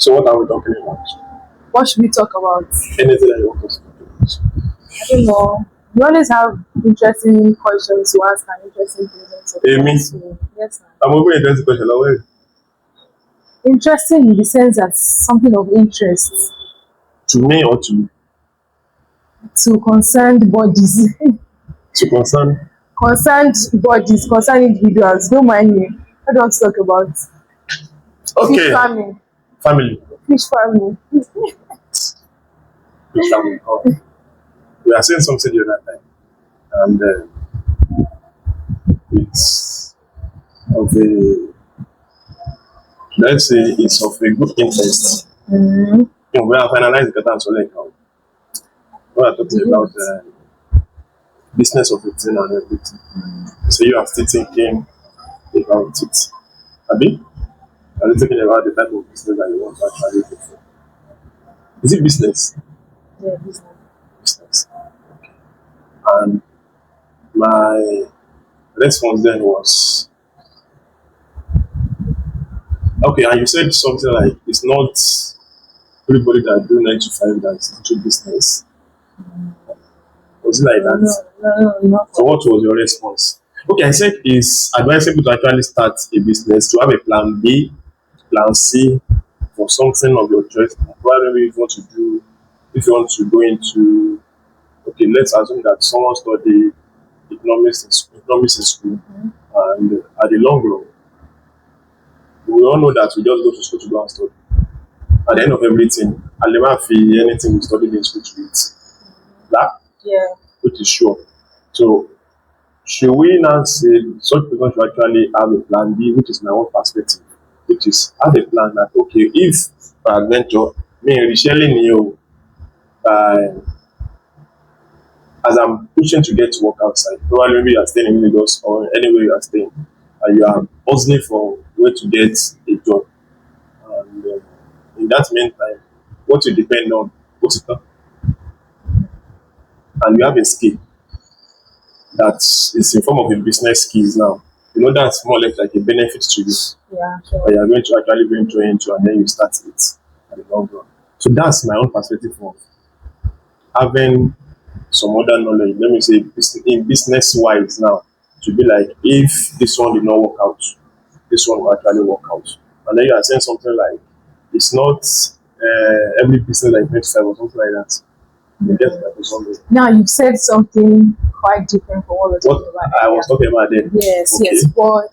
So what are we talking about? What should we talk about? Anything that you want us to talk about. I don't know. We always have interesting questions to ask and interesting things to Amy? yes, ma'am. I'm over interesting question. Away. Interesting in the sense that something of interest To me or to you? to concerned bodies. To concern? Concerned bodies, concerned individuals. Don't mind me. I don't want to talk about Okay. fish farming. Family. Fish farming. Fish family. Oh. We are saying something the other time. And it's of a, let's say it's of a good interest. Mm-hmm. You know, we have finalized the dance like we are talking about business of it and everything. So you are still thinking about it. Abi? Are you thinking about the type of business that you want to actually do for? Is it business? Yeah, business. Business. And my response then was, okay, and you said something like it's not everybody that do 9 to 5 that's into business. Was it like that? No. So what was your response? Okay, I said it's advisable to actually start a business, to have a plan B, plan C for something of your choice. Probably if you want to do, if you want to go into, okay, let's assume that someone study economics in school, and at the long run, we all know that we just go to school to go and study. At the end of everything, I'll never feel anything we studied in school to it. That, Yeah. which is sure. So, should we now say such person should actually have a plan B, which is my own perspective, which is have a plan that, okay, if adventure, me reshelling you, as I'm pushing to get to work outside, probably maybe you are staying in Lagos or anywhere you are staying, and you are hustling for where to get a job. And in that meantime, what you depend on, what's it called? And you have a skill that is in form of a business skills now. You know that's more or less like a benefit to you Yeah, that sure. you are going to actually venture into and then you start it at the long run. So that's my own perspective of having some other knowledge. Let me say in business wise now to be like if this one did not work out, this one will actually work out. And then you are saying something like it's not every business like 25 or something like that. You get that or something. Now you've said something quite different from what we're What talking about I earlier. was talking about then. Yes, Okay. yes. But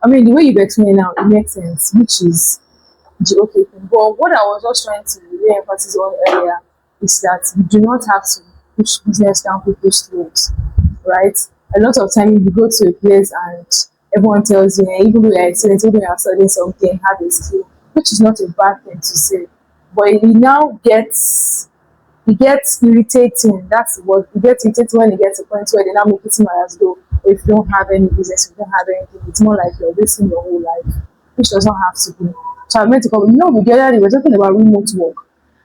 I mean, the way you've explained now, it makes sense, which is the okay thing. But what I was just trying to lay emphasis on earlier is that you do not have to push business down people's throats, right? A lot of time you go to a place and everyone tells you, even though you're excellent, even though you're studying something, have a skill, which is not a bad thing to say. But it gets irritating. That's what it gets irritating when it gets to a point where they now make it seem like as though if you don't have any business, you don't have anything, it's more like you're wasting your whole life, which does not have to be. So I meant to come, the other day we were talking about remote work.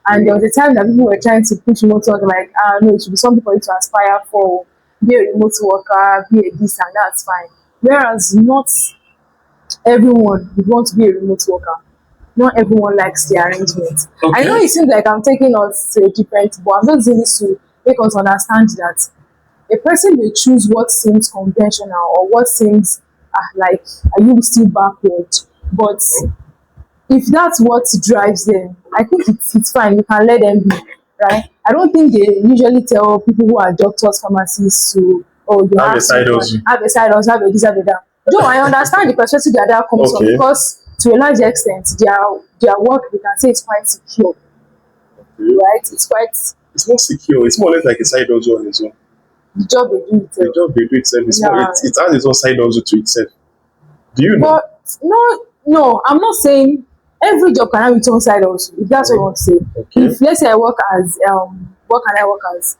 And there was a time that people were trying to push remote work, like, no, it should be something for you to aspire for, be a remote worker, be a this, and that's fine. Whereas not everyone would want to be a remote worker. Not everyone likes the arrangement. I know Okay. it seems like I'm taking us to a different, but I'm just doing this to make us understand that a person may choose what seems conventional or what seems like, are you still backward? But if that's what drives them, I think it's fine. You can let them be, right? I don't think they usually tell people who are doctors, pharmacists to, oh, you Have have a side to hustle. have a side hustle, have a this, have a that. Though I understand the perspective that comes from Okay. because to a large extent, their work, we can say, is quite secure, right? It's quite It's not secure. It's more or less like a side hustle on its own. the job they do The itself. job they do itself is Yeah. it has its own side hustle to itself. Do you know? But no, I'm not saying every job can have its own side also. If that's what I want to say. Okay. If let's say I work as what can I work as?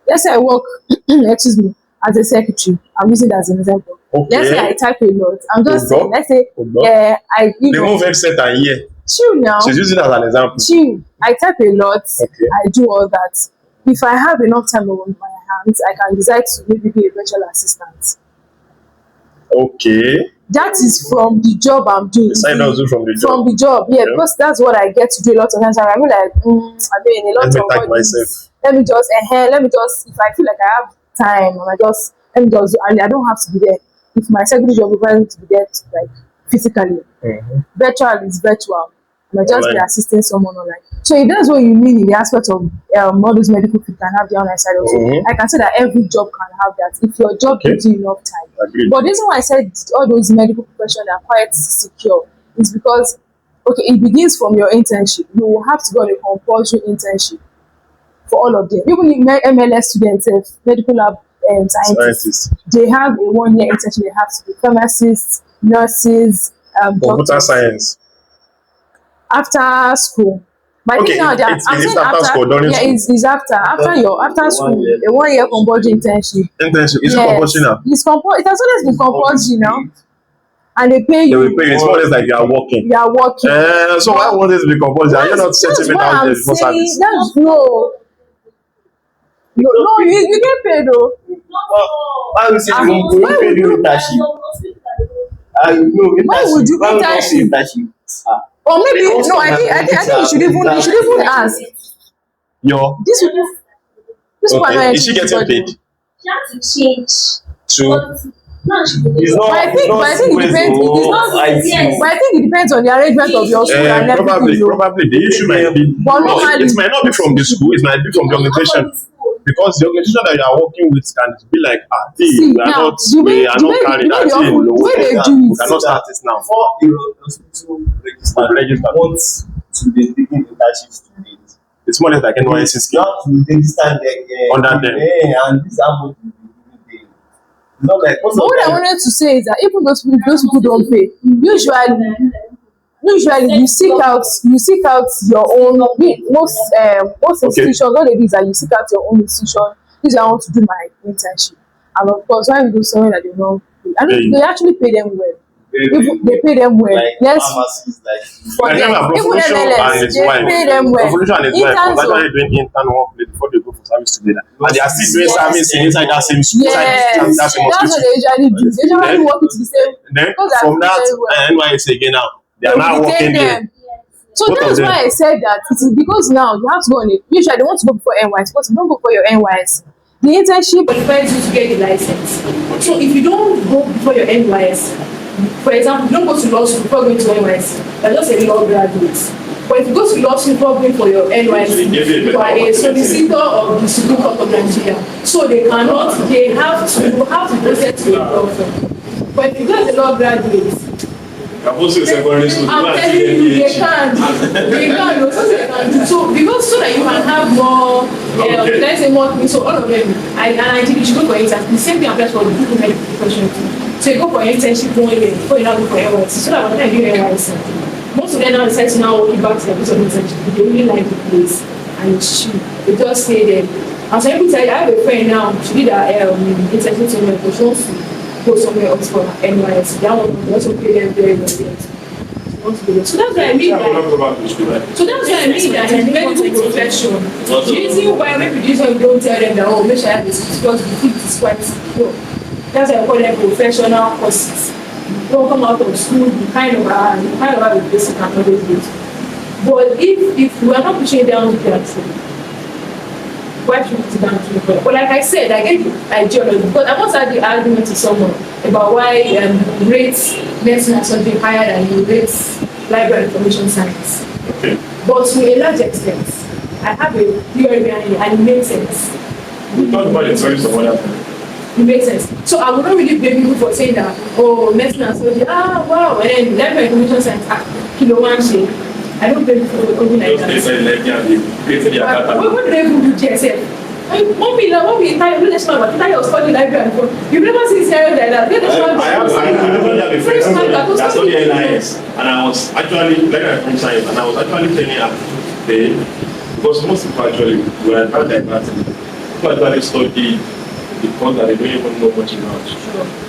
Let's say I work excuse me, as a secretary. I'm using that as an example. Okay. Let's say I type a lot. I'm just Odo. saying, let's say Odo. I Remove headset and ear. chill now. She's using it as an example. Chill. I type a lot. Okay. I do all that. If I have enough time on my hands, I can decide to maybe be a virtual assistant. Okay. That is from the job I'm doing. The side hustle from the From job. the job, yeah, Yeah. because that's what I get to do a lot of times. And I mean, like, I mean, a lot Let me of tag what myself. is. Let me just, if I feel like I have time, let me just, and I don't have to be there. If my secondary job requires me to be there, like physically, virtual is virtual. I might just be Online. assisting someone online. So if that's what you mean in the aspect of all those medical people can have the online side also, I can say that every job can have that if your job Okay. gives you enough time. Agreed. But the reason why I said all those medical professions are quite secure is because okay, it begins from your internship. You will have to go on a compulsory internship for all of them. Even the MLS students, medical lab scientists, Scientist. they have a 1 year internship. They have to be pharmacists, nurses, Computer doctors science. after school. But I think Okay, now that I'm it's saying after after, school, during yeah, school. it's after your after school, a 1 year compulsory internship. Internship. Is it Yes, compulsory now? it has always been compulsory now, and they pay They will you. pay you. It's more or less like you are working. You are working. So why won't this be compulsory? Are you not That's setting me what down I'm there before saying. service? That's no. No, you get paid though. Why would you Why would you? internship? Why would you Why would not do internship? internship? Or maybe Because no. of I think you should even ask Your these people. These people are not okay. Is she entering getting body. paid She had to change. to? it's not, But I think it depends. It is not. Yes. But I think it depends on the arrangement of your school and Probably, everything. Though. probably the issue might be. But No, normally, it might not be from the school. It might be from the organization. Because the organization that you are working with can be like, see we are now not, we are not carrying that the thing. way they do We it. cannot start this now. before the hospital register want to be taking internship students. It's more or less like NYSC You scheme. have to register Under them. and this is how much you be giving them. It's not like most But of what I them. wanted to say is that even those people don't pay. Usually you seek out your own most Okay. institutions. What they do is that you seek out your own institution. This is I want to do my internship, and of course when you go somewhere that they know, I mean they actually pay them well. Even they pay them well. Like Yes, pharmacies, for I them, remember even Profession and MLS his they wife. pay them well. Profession and his wife was Interns of- actually doing intern work before they go for service together. And they are still doing service inside that same school. Yes, Inside that that's same what hospital. they usually do. They usually Then- work with the same. Then because they are from that very well. NYSC again now, they are They now will working retain there. them. So Both of that's them. why I said that it is because now you have to go on it. Usually they want to go before NYS, but you don't go for your NYS. The internship qualifies you to get the license. So if you don't go before your NYS, for example, you don't go to law school before going to NYS, you're just a law graduate. But if you go to law school before going for your NYS, you are a solicitor of the Supreme Court of Nigeria. So they have to present to a law firm. But if you go as a law graduate, I'm also secondary school. I'm telling you, they can't. They can't. No, so they can do. So because so that you can have more, Okay. let's say more things. So all of them, and I think you should go for internship. The same thing applies for the people medical profession too. So you go for internship 1 year before you now go for NYC. So that by the time you do NYC, most of them now decide to now work back to their place of internship. They really like the place and it's cheap. They just stay there. And so every time I have a friend now, she did her internship somewhere, but she wants to go somewhere else for NYC. That one will also pay them very well. So that's what I mean. So that's what I mean that in medical profession, the reason why maybe this one don't tell them that make sure I have this because the food is quite secure. That's why I call them professional courses. You don't come out of school, you kind of have a basic and knowledge. But if we are not pushing down to that, why should we sit down to it? But like I said, I get the ideology because I once had the argument to someone about why rates medicine and something higher than you rates library information science. Okay. But to a large extent, I have a theory behind it and it makes sense. We talked about the stories of other people. It makes sense. So I would not really blame people for saying that, oh, medicine and surgery, wow, and then library information science, kilo one shade. I don't blame people for something like that. Just they let me and they create their What do they even do TSF? One be entire village man, but entire study library and you never see scenario like that. I remember that a friend that studied NIS, and I was actually, like I from science, and I was actually telling her today, because most people actually were not like that. People actually study the course that they don't even know much about.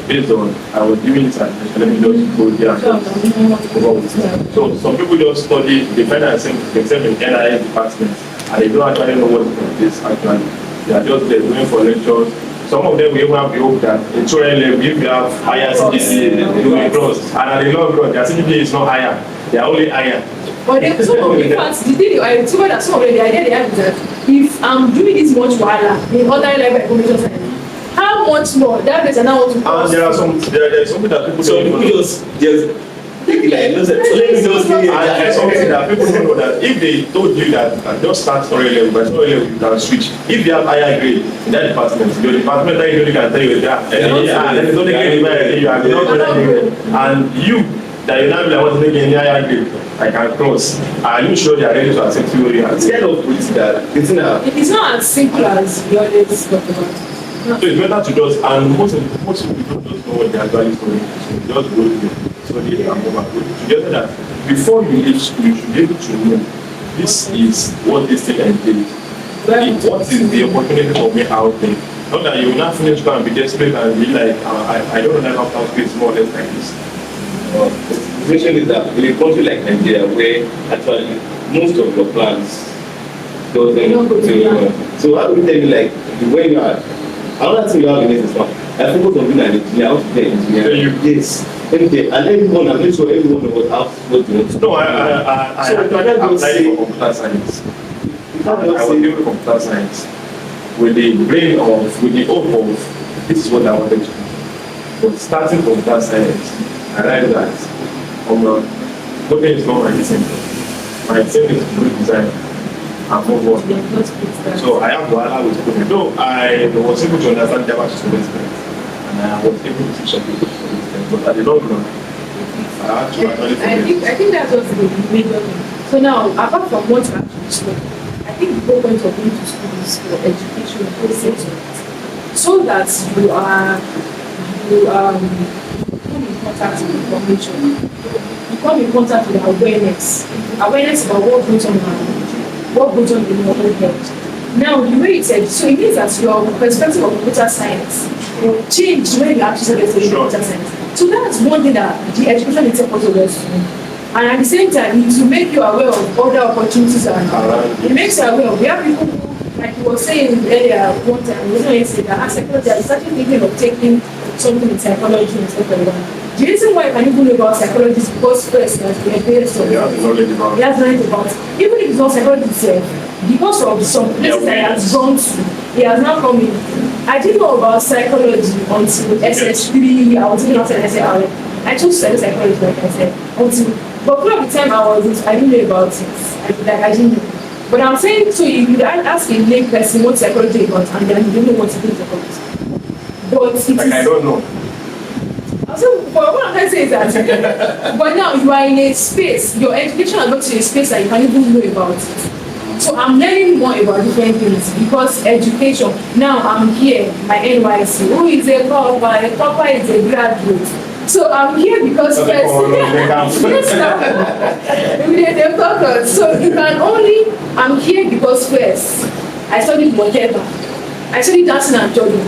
Based on, I was giving this admission, let me just go there and just over with it. So some people just study, they find themselves in NIS departments, and they don't actually know what it is actually. They are just there going for lectures. some of them will even have the hope that in children level, if you have higher CGPA, you will cross. And at the long run, their CGPA is not higher. They are only higher. But then some of the fact, the thing I discovered that some of them, the idea they have is that if I'm doing this much wahala in other level information science, how much more that person now want to And there are some that people So don't even know. just take it like no, so let me just give you And there's something that people don't know that if they told you that just start story level, by story level you can switch. If you have higher grade in that department, your department that you can tell you that and it's only grade where you are not going and you that you now be like want to make any higher grade, I can cross. Are you sure they are ready to accept you where you are? it's kind of with that. It's not. It's not as simple as you always talk about. So it's better to just, and most people don't just know what they are actually doing. So just go there. So they can move and go together that before you leave school, you should be able to know this is what this thing entails. What is the opportunity for me out there? Not that you will not finish school and be desperate and be like, I don't know how to space more or less like this. The situation is that in a country like Nigeria, where actually most of your plans doesn't go to so how do you tell me like when you are another thing you have in this is I focus on being an engineer, how to be an engineer. Yes. And everyone, I make sure everyone knows how what you want to do. No, I So, applied for computer science. I was doing computer science with the hope of this is what I wanted to do. But starting computer science, I realized that coding is not my thing. My thing is to do design and move on. So I have wahala with coding. Though I was able to understand Java to some extent, and I was able to teach some people to some extent, but at the long run, I had to actually forget. I think that's what's the major thing. So now, apart from what you have to school, I think the whole point of going to school is for education so that you come in contact with information. You come in contact with awareness. Awareness about what goes on around you, what goes on in your own head. Now, the way it said, so it means that your perspective of computer science will change when you actually study computer science. So that's one thing that the education itself also does to you. And at the same time, it will make you aware of other opportunities around. It makes you aware of, we have people who, like you were saying earlier, one time, we know yesterday, that as psychology, I started thinking of taking something in psychology and stuff like that. The reason why I can even know about psychology is because first, he has been experienced of it. He has knowledge about it. Even if it's not psychology itself, because of some places that he has gone to, he has now come in. I didn't know about psychology until SS3, I was even after SAR. I chose to study psychology, like I said, but part of the time I didn't know about it. I didn't know. But I'm saying, so if you ask a lay person what psychology is about, and then you don't know what to do psychology. But it Like, is, I don't know. so, but what I'm trying to say is that, but now you are in a space, your education has got to a space that you can even know about it. So I'm learning more about different things because education, now I'm here, my NYC, who is a Papa is a graduate. So I'm here because first, so you can only, I'm here because first, I studied whatever. I studied dancing and jogging.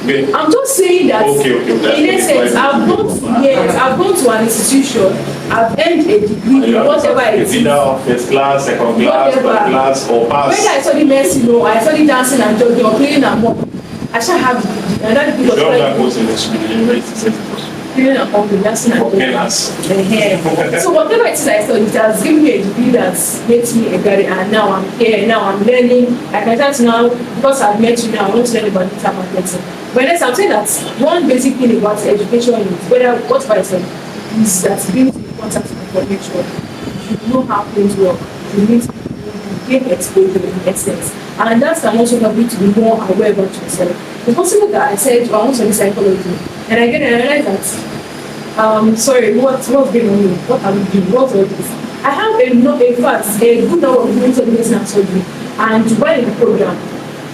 Okay. I'm just saying that in essence, I've gone to an institution, I've earned a degree, whatever it It's is. either first class, second class, third class, or pass. Whether I study medicine or I study dancing and jogging or playing and more, I shall have a degree. And that degree was That goes in the university. playing and pumping, dancing and jogging. So whatever it is I studied, it has given me a degree that makes me a graduate, and now I'm here, now I'm learning. Like I said now, because I've met you now, I want to learn about digital marketing. But yes, I'm saying that one basic thing about education is whether what I said is that being in contact with information, you know how things work, you need to gain exposure in essence. And that can also help you to be more aware about yourself. It's possible that I said, I want to study psychology, and I realize that sorry, what's going on here? What are we doing? What's all this? I have a good number of people studying medicine and surgery, and while in the program,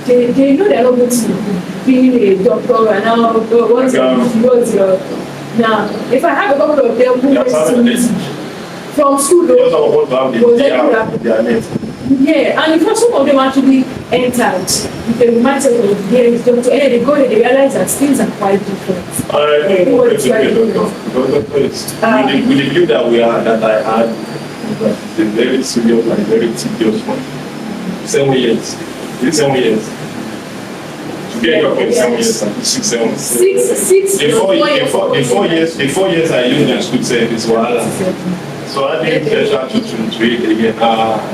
they know they're not going to be a doctor and now what's your now if I have a couple of them who from school though was yeah, and because some of them actually entered with the mindset of being a doctor, and they go there, they realize that things are quite different. With the view that I had, it's a very serious and very tedious one. 7 years. It's 7 years. To Okay, okay, Yeah. 7 years, 6, 7. Six The plus 4 years, 1 year. the 4 years I used in school said is wahala. So I didn't special to it again.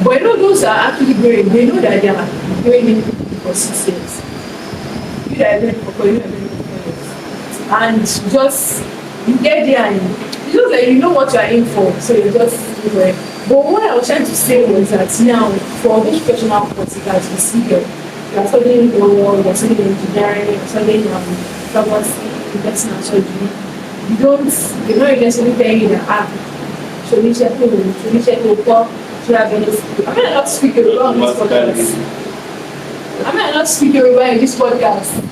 But you know, those are actually great. They know that they are doing it for 6 years. You that are doing it for 4 years, you are doing it for 4 years. And just, you get there and it's just like you know what you are in for, so you just do it. But what I was trying to say was that now, for those professional courses that you see here, you are studying law, you are studying engineering, you are studying pharmacy, medicine and surgery. You're not necessarily telling you that, should we check over, should I benefit? I might not speak Yoruba on this podcast. I might not speak Yoruba in this podcast.